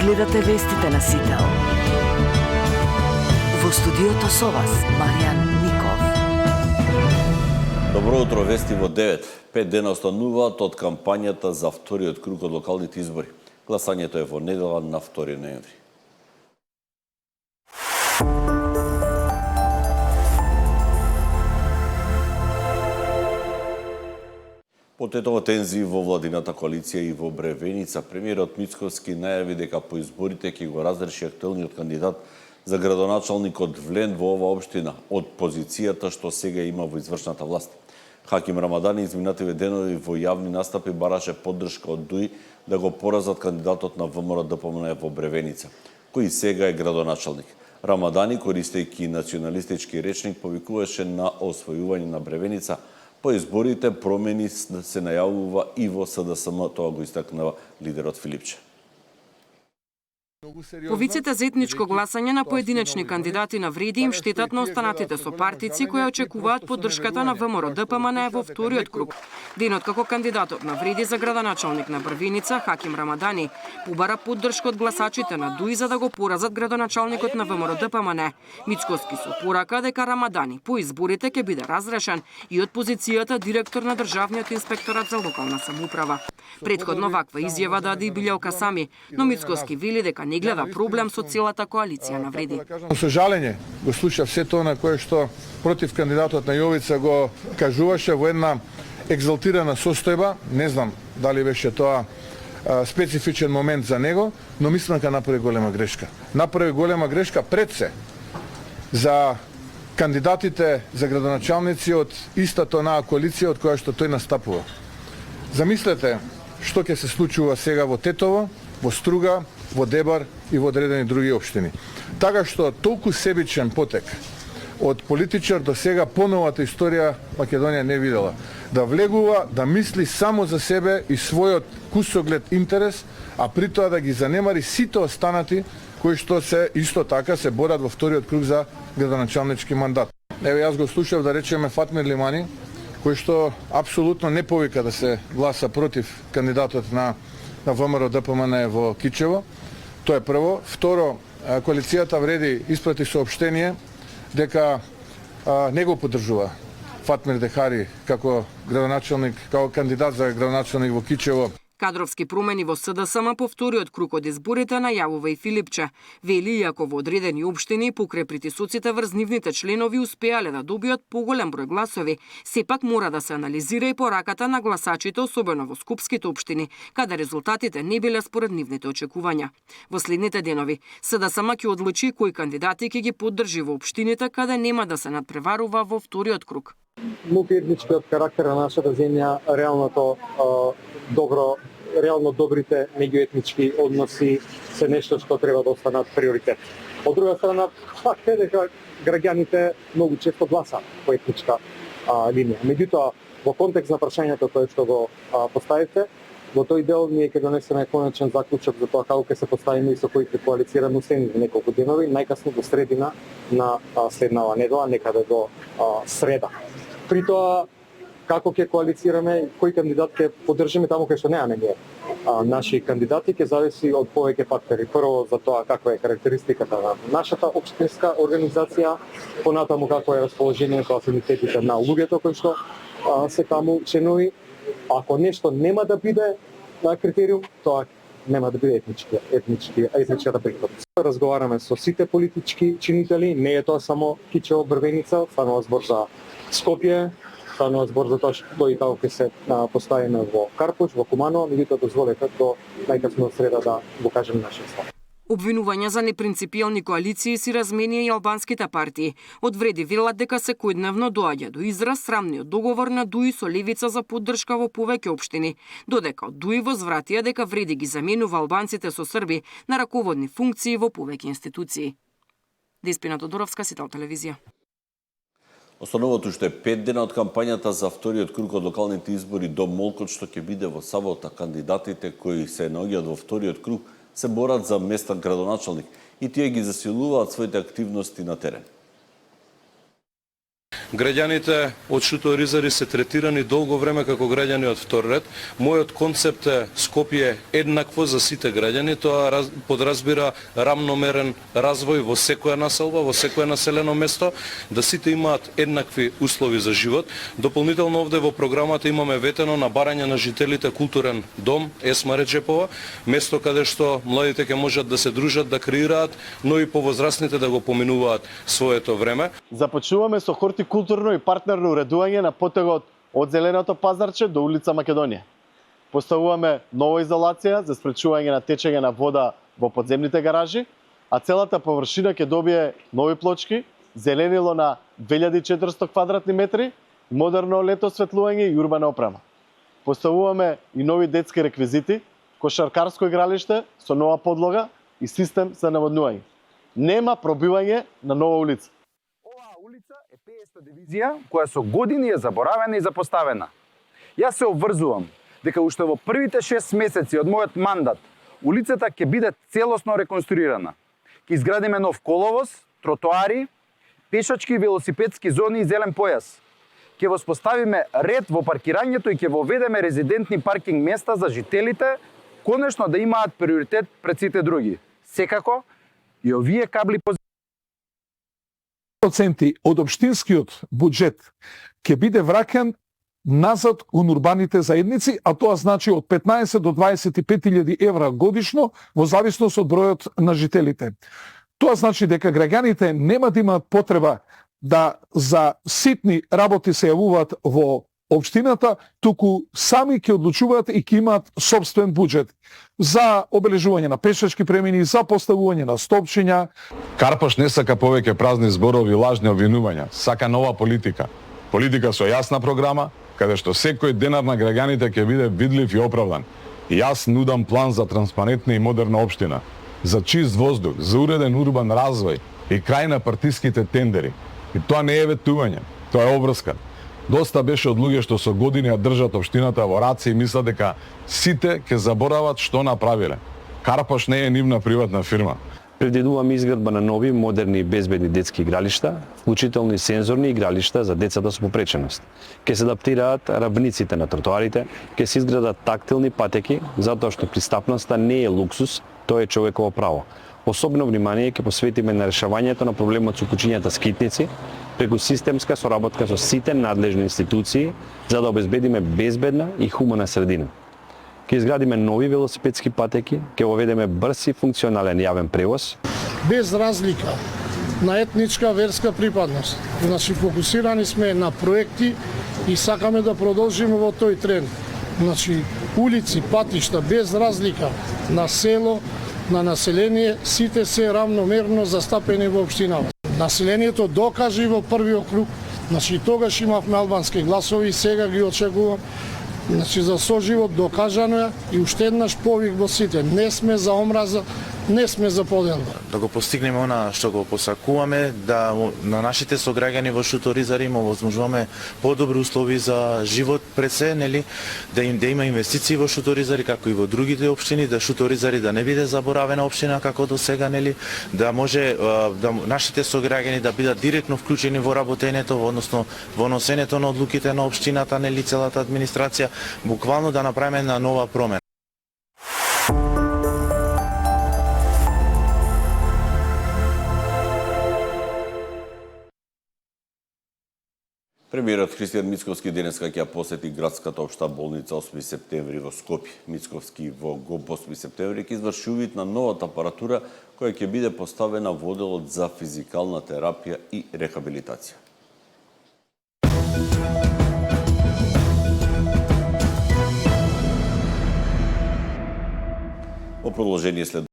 Гледате вестите на Сител. Во студиото со вас, Маријан Ников. Добро утро, вести во 9. 5 дена остануваат од кампањата за вториот круг од локалните избори. Гласањето е во недела на 2 ноември. Потетово тензии во владината коалиција и во Бревеница, премиерот Мицкоски најави дека по изборите ќе го разреши актуелниот кандидат за градоначалник од Влен во ова општина од позицијата што сега има во извршната власт. Хаким Рамадани изминативе денови во јавни настапи бараше поддршка од ДУИ да го поразат кандидатот на ВМРО ДПМН во Бревеница, кој сега е градоначалник. Рамадани, користејќи националистички речник, повикуваше на освојување на Бревеница. По изборите промени се најавува и во СДСМ, тоа го истакнува лидерот Филипче. Повиците за етничко гласање на поединечни кандидати навреди им штетат на останатите сопартици кои очекуваат поддршката на ВМРО ДПМН во вториот круг. Денот како кандидатот навреди за градоначалник на Брвеница, Хаким Рамадани, побара поддршка од гласачите на ДУИ за да го поразат градоначалникот на ВМРО ДПМН. Мицкоски со порака дека Рамадани по изборите ќе биде разрешен и од позицијата директор на Државниот инспекторат за локална самоуправа. Предходно ваква изјава даде и Билјалка Сами, но Мицкоски вели дека не гледа проблем со целата коалиција навреди. Со жалење го слушав се тоа на кое што против кандидатот на Јовица го кажуваше во една екзалтирана состојба. Не знам дали беше тоа специфичен момент за него, но мислам дека направи голема грешка. Направи голема грешка пред се за кандидатите за градоначалници од истата онаа коалиција од која што тој настапува. Замислете што ќе се случува сега во Тетово, во Струга, во Дебар и во одредени други општини. Така што толку себичен потек од политичар до сега поновата историја Македонија не видела. Да влегува, да мисли само за себе и својот кусоглед интерес, а при тоа да ги занемари сите останати кои што се исто така се борат во вториот круг за градоначалнички мандат. Еве јас го слушав да речеме Фатмир Лимани, кој што апсолутно не повика да се гласа против кандидатот на ВМРО ДПМН во Кичево. Тоа е прво. Второ, коалицијата вреди испрати соопштение дека не го поддржува Фатмир Дехари како градоначалник, како кандидат за градоначалник во Кичево. Кадровски промени во СДСМ по вториот круг од изборите најавува и Филипче. Вели, иако во одредени општини покрај притисоците врз нивните членови успеале да добијат поголем број гласови, сепак мора да се анализира и пораката на гласачите, особено во скопските општини, каде резултатите не биле според нивните очекувања. Во следните денови, СДСМ ќе одлучи кои кандидати ќе ги поддржи во општините каде нема да се надпреварува во вториот круг. Мултиетничкиот карактер на нашата земја, реално добрите меѓуетнички односи се нешто што треба да останат приоритет. Од друга страна, факт е дека граѓаните многу често гласаат по етничка линија. Меѓутоа, во контекст на прашањето кое што го поставите, во тој дел ние ќе донесеме конечен заклучок за тоа како ќе се поставиме и со кои ќе коалицираме следните неколку денови, најкасно до средина на следнава недела, некаде до среда. При тоа, како ќе коалицираме, кој кандидат ќе поддржиме таму кај што немаме ние наши кандидати, ќе зависи од повеќе фактори. Прво за тоа каква е карактеристиката на нашата општинска организација, понатаму какво е расположението, афинитетите на луѓето кои што се таму членови. Ако нешто нема да биде на критериум, тоа нема да биде етничката припадност. Разговараме со сите политички чинители, не е тоа само Кичево, Брвеница, станува збор за Скопје, станува збор за тоа што и како ќе се поставиме во Карпуш, во Куманово, меѓутоа дозволете до најкасно среда да го кажем нашиот став. Обвинувања за непринципијални коалиции си разменија и албанските партии. Од вреди велат дека секојдневно доаѓа до израз срамниот договор на ДУИ со левица за поддршка во повеќе општини, додека од ДУИ возвратија дека вреди ги заменува албанците со срби на раководни функции во повеќе институции. Деспина Тодоровска, Сител телевизија. Остануват уште 5 дена од кампањата за вториот круг од локалните избори до Молкот, што ќе биде во сабота. Кандидатите кои се наоѓаат во вториот круг се борат за местен градоначалник и тие ги засилуваат своите активности на терен. Граѓаните од Шуто-Оризари се третирани долго време како граѓани од втор ред. Мојот концепт е Скопје еднакво за сите граѓани. Тоа подразбира рамномерен развој во секоја населба, во секое населено место, да сите имаат еднакви услови за живот. Дополнително овде во програмата имаме ветено на барање на жителите културен дом Есма Реджепова, место каде што младите ќе можат да се дружат, да креираат, но и повозрастните да го поминуваат своето време. Започнуваме со хортикултурно и партнерно уредување на потегот од Зеленото пазарче до улица Македонија. Поставуваме нова изолација за спречување на течење на вода во подземните гаражи, а целата површина ќе добие нови плочки, зеленило на 2400 квадратни метри, модерно лето осветлување и урбана опрема. Поставуваме и нови детски реквизити, кошаркарско игралиште со нова подлога и систем за наводнување. Нема пробивање на нова улица. Оваа улица е 50-та дивизија која со години е заборавена и запоставена. Јас се обврзувам дека уште во првите 6 месеци од мојот мандат улицата ќе биде целосно реконструирана. Ќе изградиме нов коловоз, тротоари, пешачки и велосипедски зони и зелен појас. Ќе воспоставиме ред во паркирањето и ќе воведеме резидентни паркинг места за жителите, конечно да имаат приоритет пред сите други. Секако, и овие кабли проценти од општинскиот буџет ќе биде враќан назад у урбаните заедници, а тоа значи од 15 до 25.000 евра годишно во зависност од бројот на жителите. Тоа значи дека граѓаните нема да имаат потреба да за ситни работи се јавуваат во општината, туку сами ќе одлучуваат и ќе имаат сопствен буџет за обележување на пешачки премини, за поставување на столпчиња. Карпош не сака повеќе празни зборови и лажни обвинувања, сака нова политика. Политика со јасна програма, каде што секој денар на граѓаните ќе биде видлив и оправдан. И јас нудам план за транспарентна и модерна општина, за чист воздух, за уреден урбан развој и крај на партиските тендери. И тоа не е ветување, тоа е обврска. Доста беше од луѓе што со години ја држат општината во раце и мислат дека сите ќе заборават што направиле. Карпош не е нивна приватна фирма. Предвидуваме изградба на нови, модерни и безбедни детски игралишта, вклучително и сензорни игралишта за децата со попреченост. Ке се адаптираат равниците на тротоарите, ке се изградат тактилни патеки, затоа што пристапноста не е луксус, тоа е човеково право. Особено внимание ќе посветиме на решавањето на проблемот со кучињата скитници, преку системска соработка со сите надлежни институции, за да обезбедиме безбедна и хумана средина. Ќе изградиме нови велосипедски патеки, ќе воведеме брз и функционален јавен превоз. Без разлика на етничка, верска припадност. Значи, фокусирани сме на проекти и сакаме да продолжиме во тој тренд. Значи, улици, патишта, без разлика на село, на население, сите се равномерно застапени во општината. Населението докажи во првиот круг, значи тогаш имавме албански гласови и сега ги очекувам. Значи за соживот докажано е и уште еднаш повик во сите. Не сме за омраза, не сме за поделба. Да го постигнеме она што го посакуваме, да на нашите сограѓани во Шуто-Оризари им овозможуваме подобри услови за живот пред се, нели, да има инвестиции во Шуто-Оризари како и во другите општини, да Шуто-Оризари да не биде заборавена општина како до сега, нели, да може да нашите сограѓани да бидат директно вклучени во работењето, односно во носењето на одлуките на општината, нели, целата администрација, буквално да направиме на нова промена. Премиерот Христијан Мицковски денеска ќе посети градската општа болница 8 септември во Скопје. Мицковски во ГОП 8 септември ќе изврши увид на новата апаратура која ќе биде поставена во оделот за физикална терапија и рехабилитација. Во продолжение след